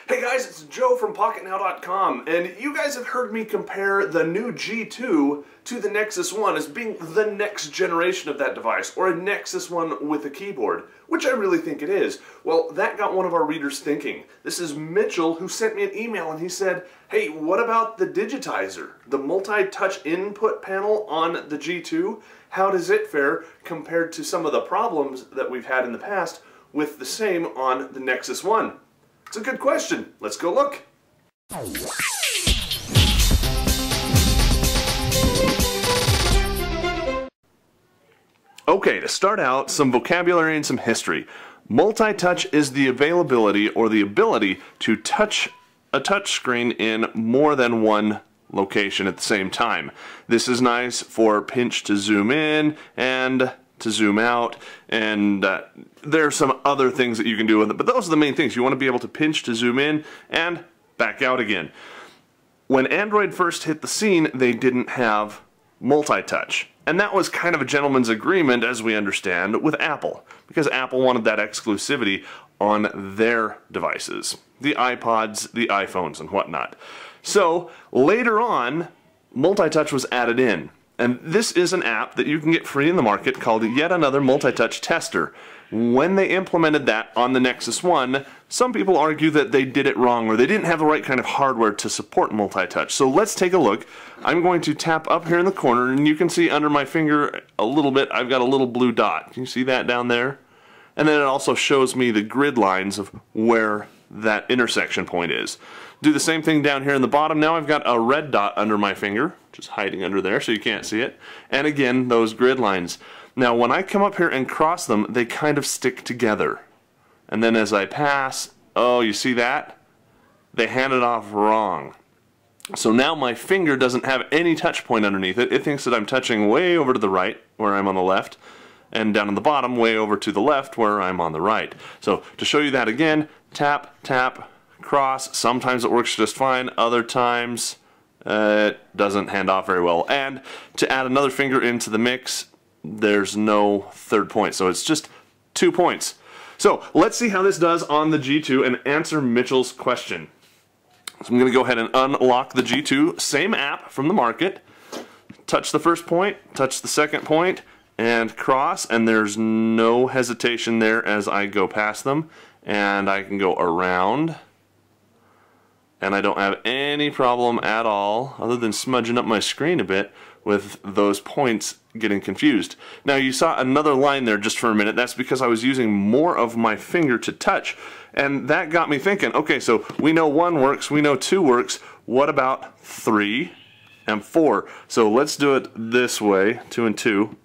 Hey guys, it's Joe from Pocketnow.com, and you guys have heard me compare the new G2 to the Nexus One as being the next generation of that device, or a Nexus One with a keyboard, which I really think it is. Well, that got one of our readers thinking. This is Mitchell, who sent me an email and he said, hey, what about the digitizer? The multi-touch input panel on the G2? How does it fare compared to some of the problems that we've had in the past with the same on the Nexus One? It's a good question. Let's go look. Okay, to start out, some vocabulary and some history. Multi-touch is the availability or the ability to touch a touch screen in more than one location at the same time. This is nice for pinch to zoom in and to zoom out, and there are some other things that you can do with it, but those are the main things. You want to be able to pinch to zoom in and back out again. When Android first hit the scene, they didn't have multi-touch, and that was kind of a gentleman's agreement, as we understand, with Apple, because Apple wanted that exclusivity on their devices, the iPods, the iPhones, and whatnot. So later on, multi-touch was added in. And this is an app that you can get free in the market called Yet Another Multi-Touch Tester. When they implemented that on the Nexus One, some people argue that they did it wrong or they didn't have the right kind of hardware to support multi-touch. So let's take a look. I'm going to tap up here in the corner, and you can see under my finger a little bit, I've got a little blue dot. Can you see that down there? And then it also shows me the grid lines of where that intersection point is. Do the same thing down here in the bottom. Now I've got a red dot under my finger, just hiding under there so you can't see it. And again, those grid lines. Now when I come up here and cross them, they kind of stick together. And then as I pass, oh, you see that? They hand it off wrong. So now my finger doesn't have any touch point underneath it. It thinks that I'm touching way over to the right, where I'm on the left, and down on the bottom, way over to the left, where I'm on the right. So to show you that again, tap, tap, cross. Sometimes it works just fine, other times it doesn't hand off very well. And to add another finger into the mix, there's no third point, so it's just 2 points. So let's see how this does on the G2 and answer Mitchell's question. So I'm going to go ahead and unlock the G2, same app from the market, touch the first point, touch the second point, and cross, and there's no hesitation there as I go past them, and I can go around, and I don't have any problem at all, other than smudging up my screen a bit with those points getting confused. Now you saw another line there just for a minute. That's because I was using more of my finger to touch, and that got me thinking, okay, so we know 1 works, we know 2 works, what about 3 and 4? So let's do it this way, 2 and 2.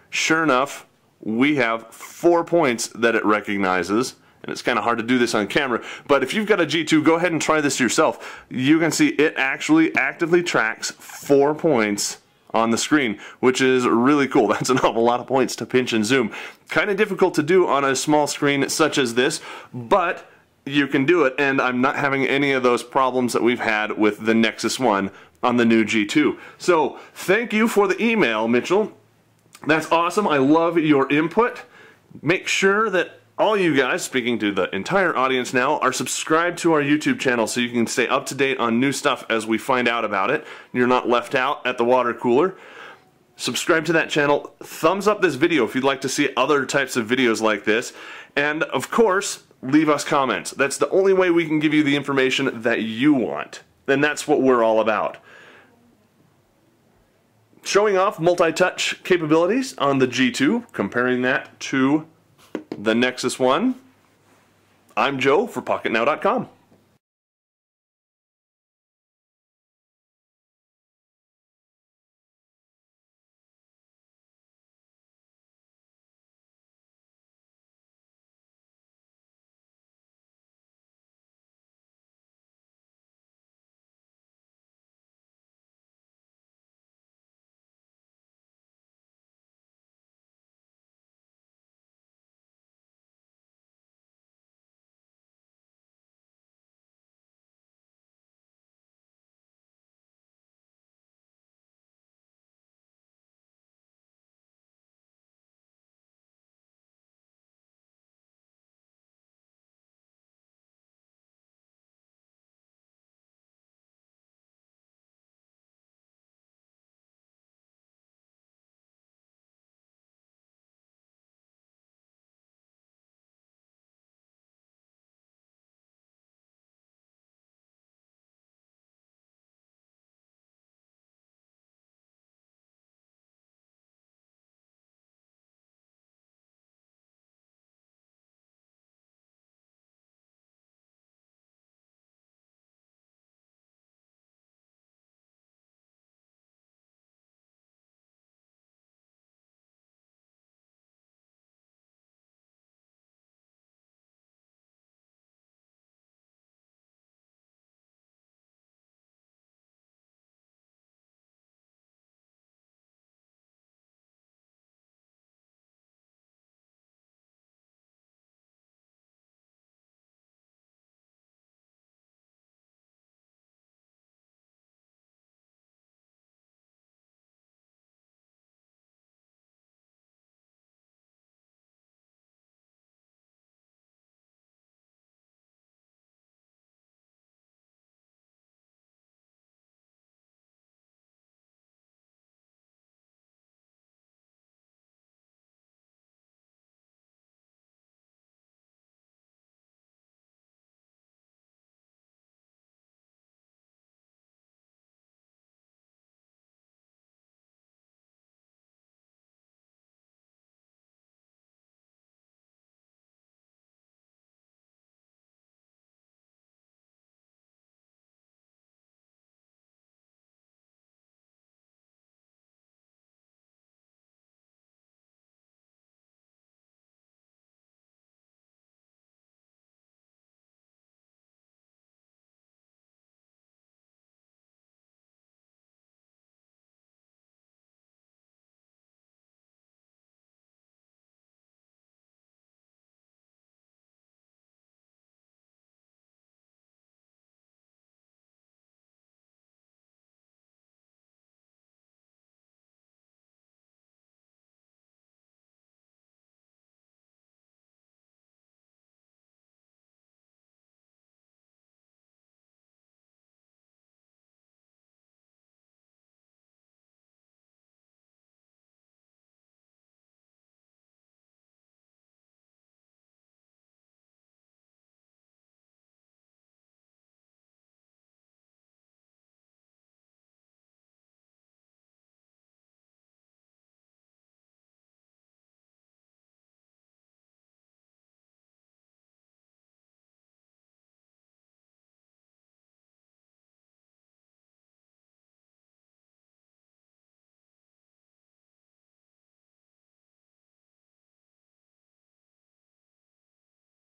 Sure enough, we have 4 points that it recognizes. And it's kind of hard to do this on camera, but if you've got a G2, go ahead and try this yourself. You can see it actually actively tracks 4 points on the screen, which is really cool. That's an awful lot of points to pinch and zoom. Kind of difficult to do on a small screen such as this, but you can do it, and I'm not having any of those problems that we've had with the Nexus One on the new G2. So thank you for the email, Mitchell. That's awesome. I love your input. Make sure that all you guys, speaking to the entire audience now, are subscribed to our YouTube channel so you can stay up to date on new stuff as we find out about it. You're not left out at the water cooler. Subscribe to that channel. Thumbs up this video if you'd like to see other types of videos like this. And of course, leave us comments. That's the only way we can give you the information that you want. And that's what we're all about. Showing off multi-touch capabilities on the G2, comparing that to the Nexus One. I'm Joe for Pocketnow.com.